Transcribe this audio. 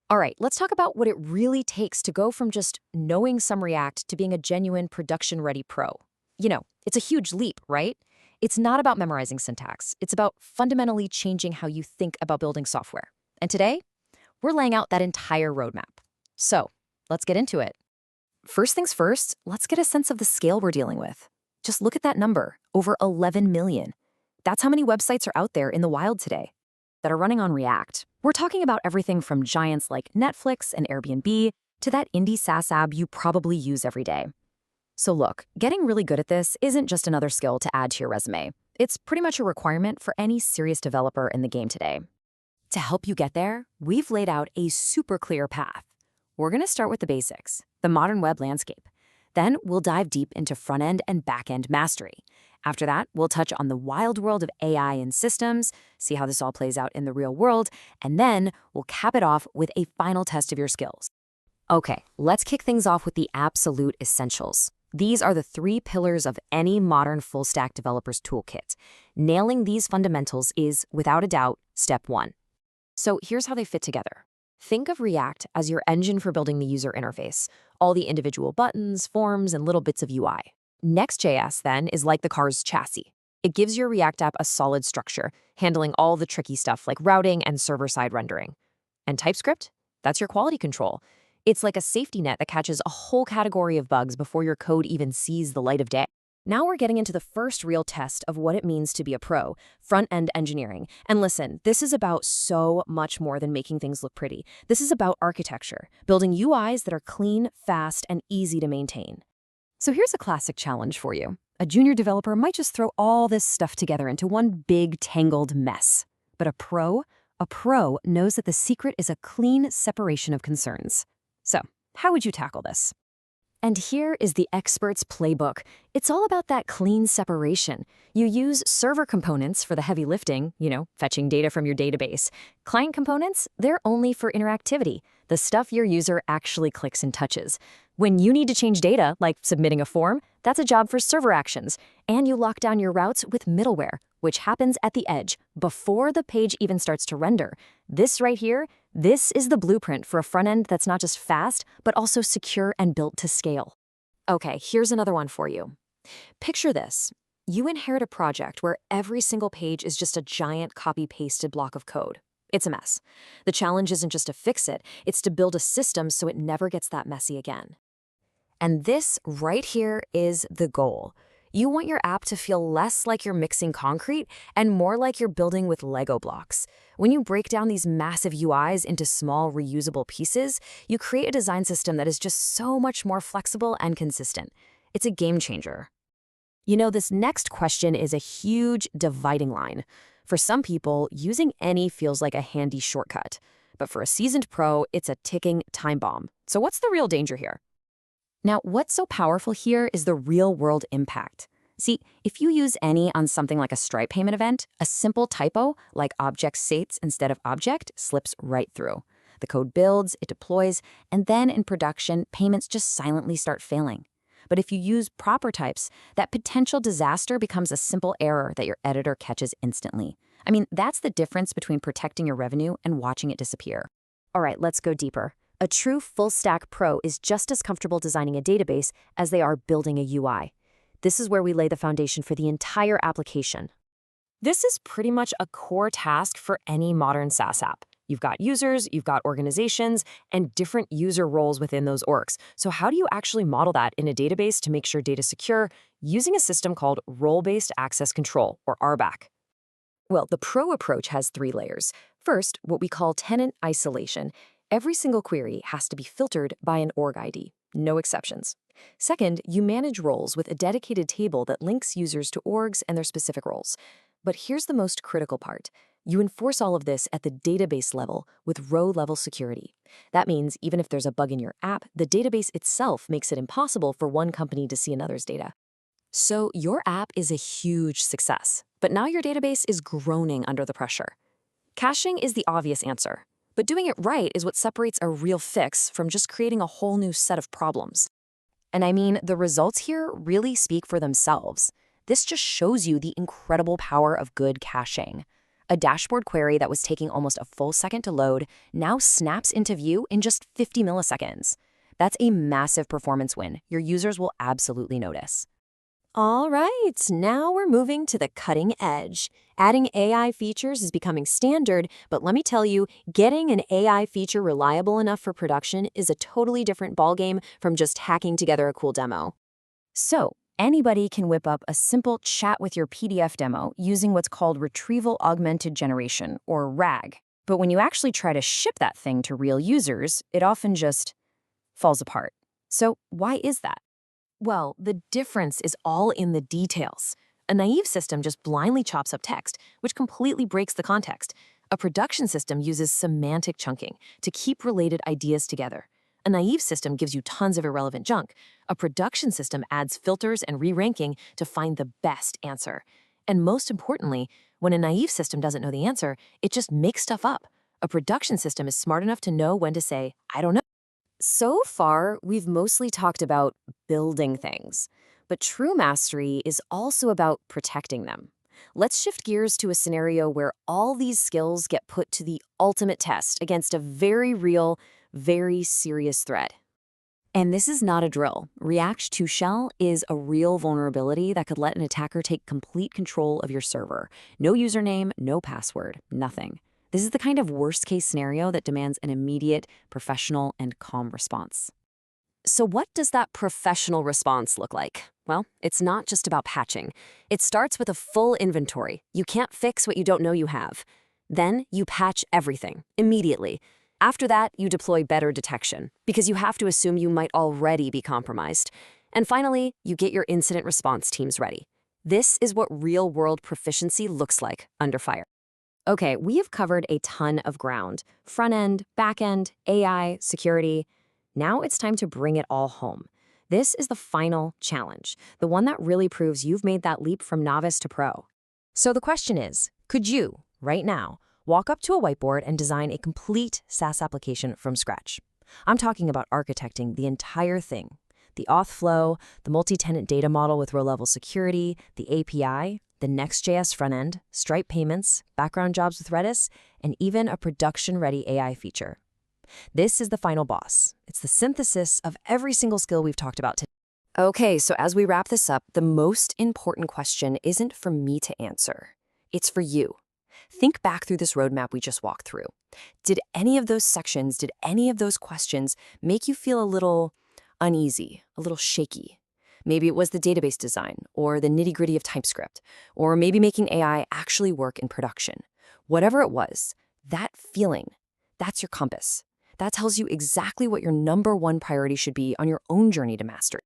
All right, let's talk about what it really takes to go from just knowing some React to being a genuine production-ready pro. It's a huge leap, right? It's not about memorizing syntax. It's about fundamentally changing how you think about building software. And today, we're laying out that entire roadmap. So, let's get into it. First things first, let's get a sense of the scale we're dealing with. Just look at that number, over 11 million. That's how many websites are out there in the wild today that are running on React. We're talking about everything from giants like Netflix and Airbnb to that indie SaaS app you probably use every day. So look, getting really good at this isn't just another skill to add to your resume. It's pretty much a requirement for any serious developer in the game today. To help you get there, we've laid out a super clear path. We're going to start with the basics, the modern web landscape. Then we'll dive deep into front-end and back-end mastery. After that, we'll touch on the wild world of AI and systems, see how this all plays out in the real world, and then we'll cap it off with a final test of your skills. Okay, let's kick things off with the absolute essentials. These are the three pillars of any modern full-stack developer's toolkit. Nailing these fundamentals is, without a doubt, step one. So here's how they fit together. Think of React as your engine for building the user interface, all the individual buttons, forms, and little bits of UI. Next.js, then, is like the car's chassis. It gives your React app a solid structure, handling all the tricky stuff like routing and server-side rendering. And TypeScript? That's your quality control. It's like a safety net that catches a whole category of bugs before your code even sees the light of day. Now we're getting into the first real test of what it means to be a pro, front-end engineering. And listen, this is about so much more than making things look pretty. This is about architecture, building UIs that are clean, fast, and easy to maintain. So here's a classic challenge for you. A junior developer might just throw all this stuff together into one big, tangled mess. But a pro knows that the secret is a clean separation of concerns. So, how would you tackle this? And here is the expert's playbook. It's all about that clean separation. You use server components for the heavy lifting, fetching data from your database. Client components, they're only for interactivity, the stuff your user actually clicks and touches. When you need to change data, like submitting a form, that's a job for server actions. And you lock down your routes with middleware, which happens at the edge, before the page even starts to render. This right here, this is the blueprint for a front end that's not just fast, but also secure and built to scale. Okay, here's another one for you. Picture this. You inherit a project where every single page is just a giant copy-pasted block of code. It's a mess. The challenge isn't just to fix it, it's to build a system so it never gets that messy again. And this right here is the goal. You want your app to feel less like you're mixing concrete and more like you're building with Lego blocks. When you break down these massive UIs into small, reusable pieces, you create a design system that is just so much more flexible and consistent. It's a game changer. This next question is a huge dividing line. For some people, using any feels like a handy shortcut. But for a seasoned pro, it's a ticking time bomb. So what's the real danger here? Now, what's so powerful here is the real-world impact. See, if you use any on something like a Stripe payment event, a simple typo, like object states instead of object, slips right through. The code builds, it deploys, and then in production, payments just silently start failing. But if you use proper types, that potential disaster becomes a simple error that your editor catches instantly. I mean, that's the difference between protecting your revenue and watching it disappear. All right, let's go deeper. A true full-stack pro is just as comfortable designing a database as they are building a UI. This is where we lay the foundation for the entire application. This is pretty much a core task for any modern SaaS app. You've got users, you've got organizations, and different user roles within those orgs. So how do you actually model that in a database to make sure data's secure using a system called Role-Based Access Control, or RBAC? Well, the pro approach has 3 layers. First, what we call tenant isolation. Every single query has to be filtered by an org ID, no exceptions. Second, you manage roles with a dedicated table that links users to orgs and their specific roles. But here's the most critical part. You enforce all of this at the database level with row-level security. That means even if there's a bug in your app, the database itself makes it impossible for one company to see another's data. So your app is a huge success, but now your database is groaning under the pressure. Caching is the obvious answer. But doing it right is what separates a real fix from just creating a whole new set of problems. And I mean, the results here really speak for themselves. This just shows you the incredible power of good caching. A dashboard query that was taking almost a full second to load now snaps into view in just 50 milliseconds. That's a massive performance win your users will absolutely notice. All right, now we're moving to the cutting edge. Adding AI features is becoming standard, but let me tell you, getting an AI feature reliable enough for production is a totally different ballgame from just hacking together a cool demo. So, anybody can whip up a simple chat with your PDF demo using what's called Retrieval Augmented Generation, or RAG. But when you actually try to ship that thing to real users, it often just falls apart. So, why is that? Well, the difference is all in the details. A naive system just blindly chops up text, which completely breaks the context. A production system uses semantic chunking to keep related ideas together. A naive system gives you tons of irrelevant junk. A production system adds filters and re-ranking to find the best answer. And most importantly, when a naive system doesn't know the answer, it just makes stuff up. A production system is smart enough to know when to say, I don't know. So far, we've mostly talked about building things, but true mastery is also about protecting them. Let's shift gears to a scenario where all these skills get put to the ultimate test against a very real, very serious threat. And this is not a drill. React to Shell is a real vulnerability that could let an attacker take complete control of your server. No username, no password, nothing. This is the kind of worst-case scenario that demands an immediate, professional, and calm response. So what does that professional response look like? Well, it's not just about patching. It starts with a full inventory. You can't fix what you don't know you have. Then you patch everything, immediately. After that, you deploy better detection, because you have to assume you might already be compromised. And finally, you get your incident response teams ready. This is what real-world proficiency looks like under fire. Okay, we have covered a ton of ground. Front-end, back-end, AI, security. Now it's time to bring it all home. This is the final challenge, the one that really proves you've made that leap from novice to pro. So the question is, could you, right now, walk up to a whiteboard and design a complete SaaS application from scratch? I'm talking about architecting the entire thing. The auth flow, the multi-tenant data model with row-level security, the API, the Next.js front-end, Stripe payments, background jobs with Redis, and even a production-ready AI feature. This is the final boss. It's the synthesis of every single skill we've talked about today. Okay, so as we wrap this up, the most important question isn't for me to answer. It's for you. Think back through this roadmap we just walked through. Did any of those sections, did any of those questions make you feel a little uneasy, a little shaky? Maybe it was the database design, or the nitty-gritty of TypeScript, or maybe making AI actually work in production. Whatever it was, that feeling, that's your compass. That tells you exactly what your number one priority should be on your own journey to mastery.